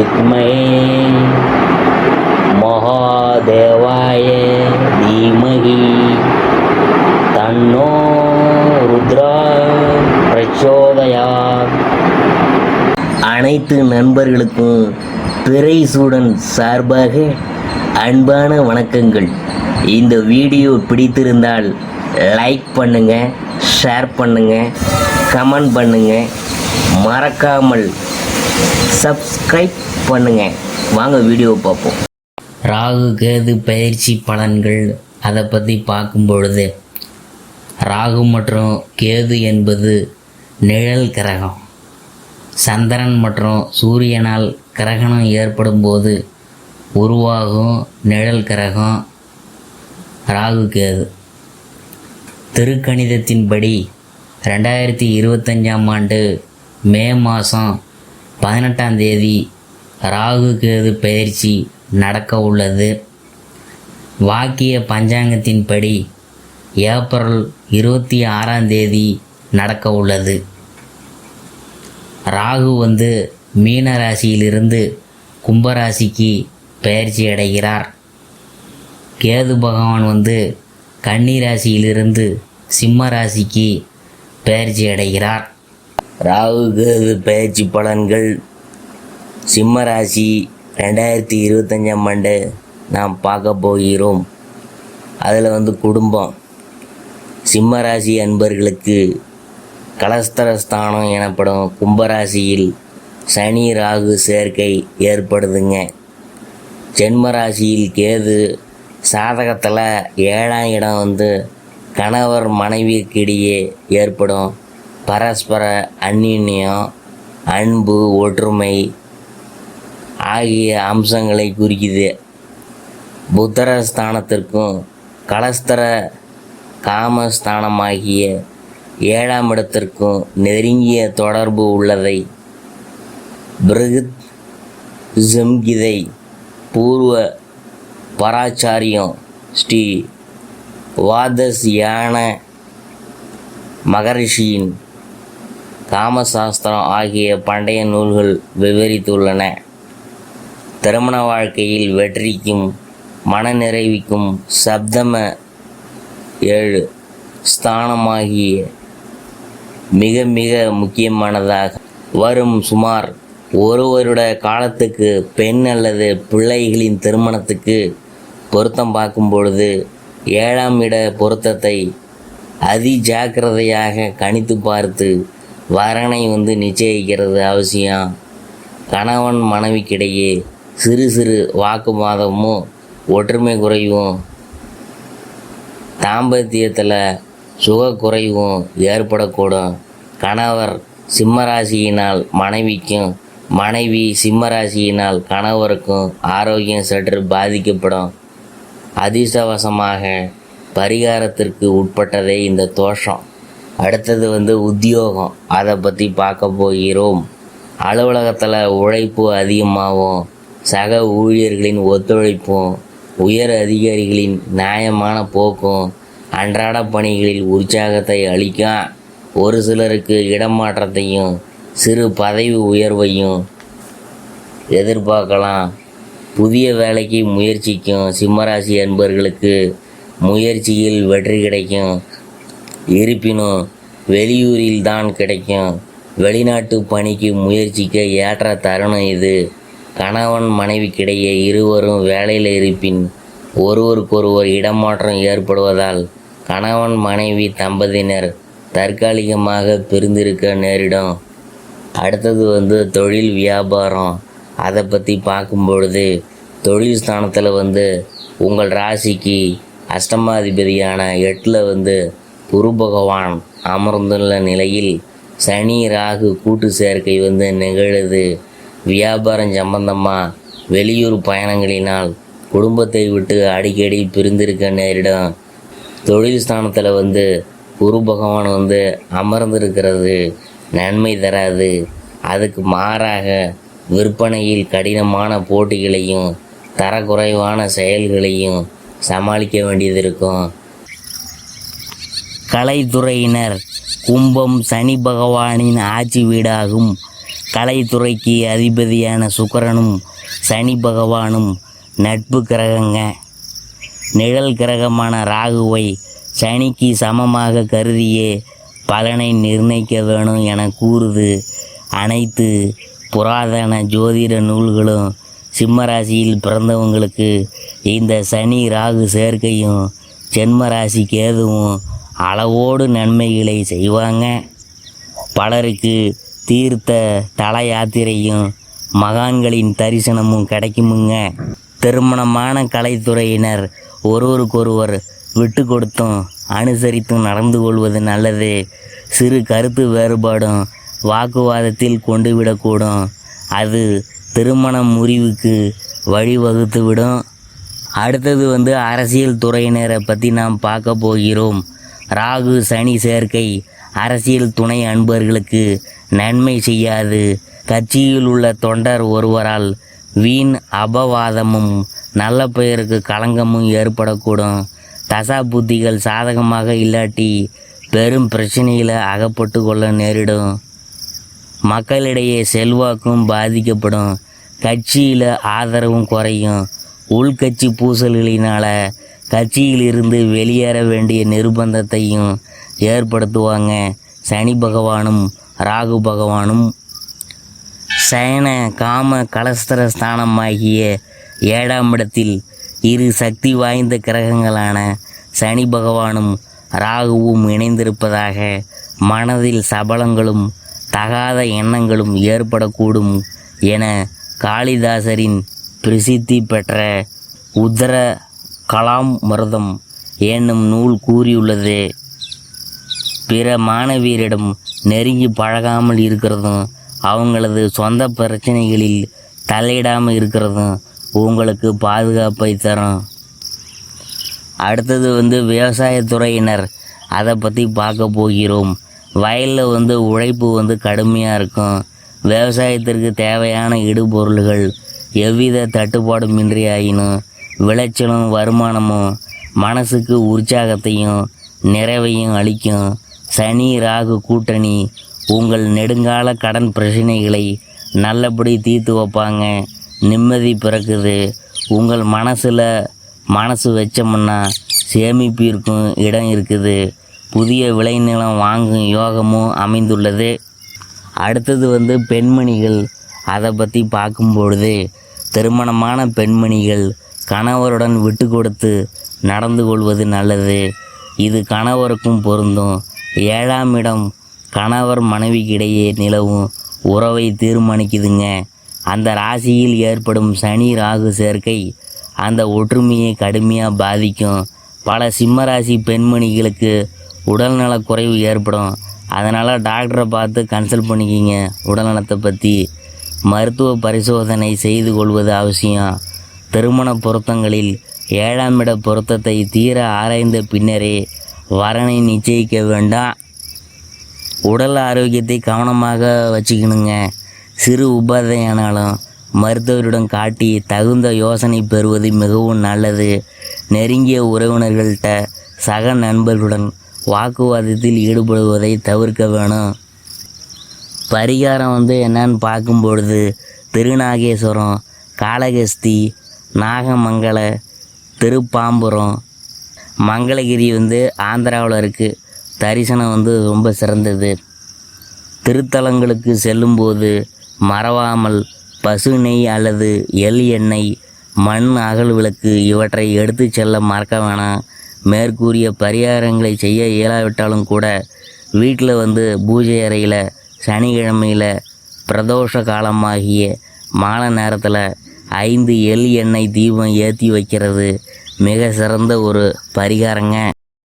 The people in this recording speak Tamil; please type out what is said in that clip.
विद्महे महादेवाय धीमहि तन्नो रुद्रा प्रचोदयात्. அனைத்து நண்பர்களுக்கும் பிறைசூடன் சார்பாக அன்பான வணக்கங்கள். இந்த வீடியோ பிடித்திருந்தால் லைக் பண்ணுங்கள், ஷேர் பண்ணுங்கள், கமெண்ட் பண்ணுங்கள், மறக்காமல் சப்ஸ்கிரைப் பண்ணுங்கள். வாங்க வீடியோ பார்ப்போம். ராகு கேது பயிற்சி பலன்கள் அதை பற்றி பார்க்கும் பொழுது, ராகு மற்றும் கேது என்பது நிழல் கிரகம். சந்திரன் மற்றும் சூரியனால் கிரகணம் ஏற்படும் போது உருவாகும் நிழல் கிரகம் ராகு கேது. திருக்கணிதத்தின்படி 2025ஆம் ஆண்டு மே மாதம் 18ஆம் தேதி ராகு கேது பயிற்சி நடக்க உள்ளது. வாக்கிய பஞ்சாங்கத்தின்படி ஏப்ரல் 26ஆம் தேதி நடக்க உள்ளது. ராகு மீன ராசியிலிருந்து கும்பராசிக்கு பயிற்சி அடைகிறார். கேது பகவான் கன்னி ராசியிலிருந்து சிம்ம ராசிக்கு பயிற்சி அடைகிறார். ராகு கேது பயிற்சி பலன்கள் சிம்ம ராசி 2025ஆம் ஆண்டு நாம் பார்க்க போகிறோம். அதில் குடும்பம். சிம்ம ராசி அன்பர்களுக்கு கலஸ்தரஸ்தானம் எனப்படும் கும்பராசியில் சனி ராகு சேர்க்கை ஏற்படுதுங்க. ஜென்ம ராசியில் கேது சாதகத்தில் 7ஆம் இடம் கணவர் மனைவிக்கிடையே ஏற்படும் பரஸ்பர அந்நியம், அன்பு, ஒற்றுமை ஆகிய அம்சங்களை குறிக்குது. புத்தரஸ்தானத்திற்கும் கலஸ்தர காமஸ்தானமாகிய 7ஆம் இடத்திற்கும் நெருங்கிய தொடர்பு உள்ளதை பிருகத் சம்கிதை பூர்வ பராச்சாரியம் ஸ்ரீ வாதஸ்யான மகரிஷியின் காமசாஸ்திரம் ஆகிய பண்டைய நூல்கள் விவரித்துள்ளன. திருமண வாழ்க்கையில் வெற்றிக்கும் மனநிறைவுக்கும் சப்தம 7 ஸ்தானமாகிய மிக மிக முக்கியமானதாக வரும். சுமார் ஒரு வருட காலத்துக்கு பெண் அல்லது பிள்ளைகளின் திருமணத்துக்கு பொருத்தம் பார்க்கும் பொழுது 7ஆம் இட பொருத்தத்தை அதி ஜாக்கிரதையாக கணித்து பார்த்து வரனை நிச்சயிக்கிறது அவசியம். கணவன் மனைவிக்கிடையே சிறு சிறு வாக்குவாதமும் ஒற்றுமை குறைவும் தாம்பத்தியத்தில் சுகக்குறைவும் ஏற்படக்கூடும். கணவர் சிம்மராசியினால் மனைவிக்கும், மனைவி சிம்மராசியினால் கணவருக்கும் ஆரோக்கியம் சற்று பாதிக்கப்படும். அதிர்ஷ்டவசமாக பரிகாரத்திற்கு உட்பட்டதே இந்த தோஷம். அடுத்தது உத்தியோகம். அதை பற்றி பார்க்க போகிறோம். அலுவலகத்தில் உழைப்பு அதிகமாகும். சக ஊழியர்களின் ஒத்துழைப்பும் உயர் அதிகாரிகளின் நியாயமான போக்கும் அன்றாட பணிகளில் உற்சாகத்தை அளிக்கும். ஒரு சிலருக்கு இடமாற்றத்தையும் சிறு பதவி உயர்வையும் எதிர்பார்க்கலாம். புதிய வேலைக்கு முயற்சிக்கும் சிம்மராசி அன்பர்களுக்கு முயற்சியில் வெற்றி கிடைக்கும். இருப்பினும் வெளியூரில் தான் கிடைக்கும். வெளிநாட்டு பணிக்கு முயற்சிக்க ஏற்ற தருணம் இது. கணவன் மனைவிக்கிடையே இருவரும் வேலையில் இருப்பின் ஒருவருக்கொருவர் இடமாற்றம் ஏற்படுவதால் கணவன் மனைவி தம்பதியினர் தற்காலிகமாக பிரிந்திருக்க நேரிடும். அடுத்தது தொழில் வியாபாரம். அதை பற்றி பார்க்கும் பொழுது, தொழில் ஸ்தானத்தில் உங்கள் ராசிக்கு அஷ்டமாதிபதியான 8ல் குரு பகவான் அமர்ந்துள்ள நிலையில் சனி ராகு கூட்டு சேர்க்கை நிகழுது. வியாபாரம் சம்பந்தமாக வெளியூர் பயணங்களினால் குடும்பத்தை விட்டு அடிக்கடி பிரிந்திருக்க நேரிடும். தொழில் ஸ்தானத்தில் குரு பகவான் அமர்ந்திருக்கிறது நன்மை தராது. அதுக்கு மாறாக விற்பனையில் கடினமான போட்டிகளையும் தரக்குறைவான செயல்களையும் சமாளிக்க வேண்டியது இருக்கும். கலைத்துறையினர் கும்பம் சனி பகவானின் ஆட்சி வீடாகும். கலைத்துறைக்கு அதிபதியான சுக்கிரனும் சனி பகவானும் நட்பு கிரகங்க. நிழல் கிரகமான ராகுவை சனிக்கு சமமாக கருதியே பலனை நிர்ணயிக்க வேணும் என கூறுது அனைத்து புராதன ஜோதிட நூல்களும். சிம்மராசியில் பிறந்தவங்களுக்கு இந்த சனி ராகு சேர்க்கையும் ஜென்மராசி கேதுவும் அளவோடு நன்மைகளை செய்வாங்க. பலருக்கு தீர்த்த தல யாத்திரையும் மகான்களின் தரிசனமும் கிடைக்குமுங்க. திருமணமான கலைத்துறையினர் ஒருவருக்கொருவர் விட்டு கொடுத்தும் அனுசரித்தும் நடந்து கொள்வது நல்லது. சிறு கருத்து வேறுபாடும் வாக்குவாதத்தில் கொண்டு விடக்கூடும். அது திருமண முறிவுக்கு வழிவகுத்துவிடும். அடுத்தது அரசியல் துறையினரை பற்றி நாம் பார்க்க போகிறோம். ராகு சனி சேர்க்கை அரசியல் துணை அன்பர்களுக்கு நன்மை செய்யாது. கட்சியில் உள்ள தொண்டர் ஒருவரால் வீண் அபவாதமும் நல்ல பெயருக்கு களங்கமும் ஏற்படக்கூடும். தசா புத்திகள் சாதகமாக இல்லாட்டி பெரும் பிரச்சனையில் அகப்பட்டு கொள்ள நேரிடும். மக்களிடையே செல்வாக்கும் பாதிக்கப்படும். கட்சியில் ஆதரவும் குறையும். உள்கட்சி பூசல்களினால் கட்சியிலிருந்து வெளியேற வேண்டிய நிர்பந்தத்தையும் ஏற்படுத்துவாங்க. சனி பகவானும் ராகு பகவானும் சயன காம கலஸ்தர ஸ்தானமாகிய 7ஆம் இடத்தில் இரு சக்தி வாய்ந்த கிரகங்களான சனி பகவானும் ராகுவும் இணைந்திருப்பதாக மனதில் சபலங்களும் தகாத எண்ணங்களும் ஏற்படக்கூடும் என காளிதாசரின் பிரசித்தி பெற்ற உத்தர கலாமருதம் என்னும் நூல் கூறியுள்ளது. பிற மாணவியரிடம் நெருங்கி பழகாமல் இருக்கிறதும் அவங்களது சொந்த பிரச்சனைகளில் தலையிடாமல் இருக்கிறதும் உங்களுக்கு பாதுகாப்பை தரும். அடுத்தது விவசாயத்துறையினர், அதை பற்றி பார்க்க போகிறோம். வயலில் உழைப்பு கடுமையாக இருக்கும். விவசாயத்திற்கு தேவையான இடுபொருள்கள் எவ்வித தட்டுப்பாடுமின்றி ஆயினும் விளைச்சலும் வருமானமும் மனசுக்கு உற்சாகத்தையும் நிறைவையும் அளிக்கும். சனி ராகு கூட்டணி உங்கள் நெடுங்கால கடன் பிரச்சனைகளை நல்லபடி தீர்த்து வைப்பாங்க. நிம்மதி பிறக்குது. உங்கள் மனசு வச்சோம்னா சேமிப்பிற்கும் இடம் இருக்குது. புதிய விளைநிலம் வாங்கும் யோகமும் அமைந்துள்ளது. அடுத்தது பெண்மணிகள், அதை பற்றி பார்க்கும்பொழுது திருமணமான பெண்மணிகள் கணவருடன் விட்டு கொடுத்து நடந்து கொள்வது நல்லது. இது கணவருக்கும் பொருந்தும். 7ஆம் இடம் கணவர் மனைவிக்கிடையே நிலவும் உறவை தீர்மானிக்குதுங்க. அந்த ராசியில் ஏற்படும் சனி ராகு சேர்க்கை அந்த ஒற்றுமையை கடுமையாக பாதிக்கும். பல சிம்மராசி பெண்மணிகளுக்கு உடல்நலக் குறைவு ஏற்படும். அதனால் டாக்டரை பார்த்து கன்சல்ட் பண்ணிக்கிங்க. உடல்நலத்தை பற்றி மருத்துவ பரிசோதனை செய்து கொள்வது அவசியம். திருமண பொருத்தங்களில் 7ஆம் இட பொருத்தத்தை தீர ஆராய்ந்த பின்னரே வரனை நிச்சயிக்க வேண்டாம். உடல் ஆரோக்கியத்தை கவனமாக வச்சுக்கணுங்க. சிறு உபாதையானாலும் மருத்துவரிடம் காட்டி தகுந்த யோசனை பெறுவது மிகவும் நல்லது. நெருங்கிய உறவினர்கள்ட்ட சக நண்பர்களுடன் வாக்குவாதத்தில் ஈடுபடுவதை தவிர்க்க வேணும். பரிகாரம் என்னன்னு பார்க்கும்பொழுது திருநாகேஸ்வரம், காளகஸ்தி, நாகமங்கல, திருப்பாம்புரம், மங்களகிரி ஆந்திராவில் இருக்குது. தரிசனம் ரொம்ப சிறந்தது. திருத்தலங்களுக்கு செல்லும்போது மறவாமல் பசு நெய் அல்லது எள் எண்ணெய், மண் அகல் விளக்கு இவற்றை எடுத்து செல்ல மறக்க வேணாம். மேற்கூறிய பரிகாரங்களை செய்ய இயலாவிட்டாலும் கூட வீட்டில் பூஜை அறையில் சனிக்கிழமையில் பிரதோஷ காலமாகிய மாலை நேரத்தில் 5 எள் எண்ணெய் தீபம் ஏற்றி வைக்கிறது மிக சிறந்த ஒரு பரிகாரங்க.